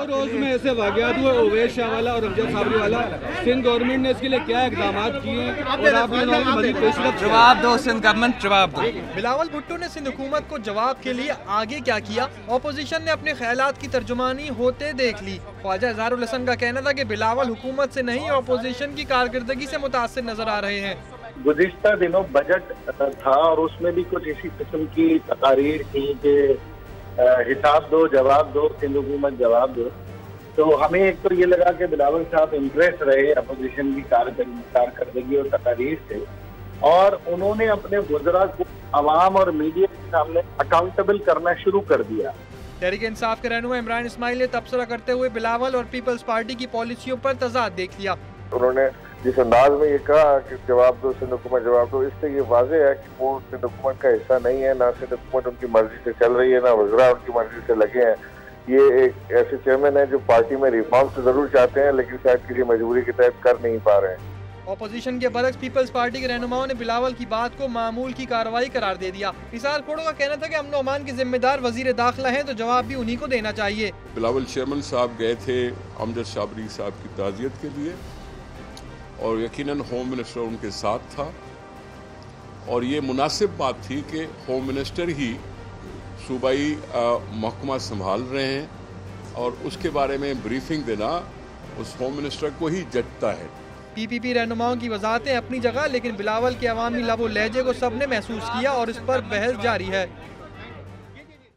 2 रोज में ऐसे वाकयात हुए, उवैस शाह वाला और अमजद साबरी वाला, सिंध गवर्नमेंट ने इसके लिए क्या इकदाम किए और आप मजीद पेशरफ? जवाब दो सिंध गवर्नमेंट, जवाब दो। बिलावल भुट्टो ने सिंध हुकूमत को जवाब के लिए आगे क्या किया? ऑपोजिशन ने अपने ख्यालात की तर्जुमानी होते देख ली। ख्वाजा इज़हारुल हसन का कहना था कि बिलावल हुकूमत से नहीं ऑपोजिशन की कारकर्दगी से मुतासिर नजर आ रहे हैं। गुज़िश्ता दिनों बजट था और उसमें भी कुछ इसी किस्म की तकारीर थी कि हिसाब दो, जवाब दो, सिंध हुकूमत जवाब दो। तो हमें एक तो ये लगा कि बिलावल साहब इम्प्रेस रहे अपोजिशन की कारकर्दगी और तकारीर से, और उन्होंने अपने वज़रा को अवाम और मीडिया के सामने अकाउंटेबल करना शुरू कर दिया। तहरीक इंसाफ के रहनुमा इमरान इस्माइल ने तबसरा करते हुए बिलावल और पीपल्स पार्टी की पॉलिसियों पर तजाद देख लिया। उन्होंने जिस अंदाज में ये कहा कि जवाब दो सिंध हुकूमत, जवाब दो, इससे ये वाज़ेह है कि वो सिंध हुकूमत का हिस्सा नहीं है, ना सिंध हुकूमत उनकी मर्जी से चल रही है, ना वज़रा उनकी मर्जी से लगे हैं। ये एक ऐसे चेयरमैन है जो पार्टी में रिफॉर्म तो जरूर चाहते हैं लेकिन शायद किसी मजबूरी के तहत कर नहीं पा रहे हैं। ऑपोजिशन के बरक्स पीपल्स पार्टी के रहनुमाओं ने बिलावल की बात को मामूल की कार्रवाई करार दे दिया। इसार खोड़ो का कहना था कि अमन अमान के जिम्मेदार वजीर दाखिला हैं तो जवाब भी उन्हीं को देना चाहिए। बिलावल चेयरमैन साहब गए थे अमजद साबरी साहब की ताज़ियत के लिए और यकीनन होम मिनिस्टर उनके साथ था, और ये मुनासिब बात थी कि होम मिनिस्टर ही सूबाई महकमा संभाल रहे हैं और उसके बारे में ब्रीफिंग देना उस होम मिनिस्टर को ही जचता है। पीपीपी रहनुमाओं की वजाहतें अपनी जगह, लेकिन बिलावल के अवामी लबो लहजे को सबने महसूस किया और इस पर बहस जारी है।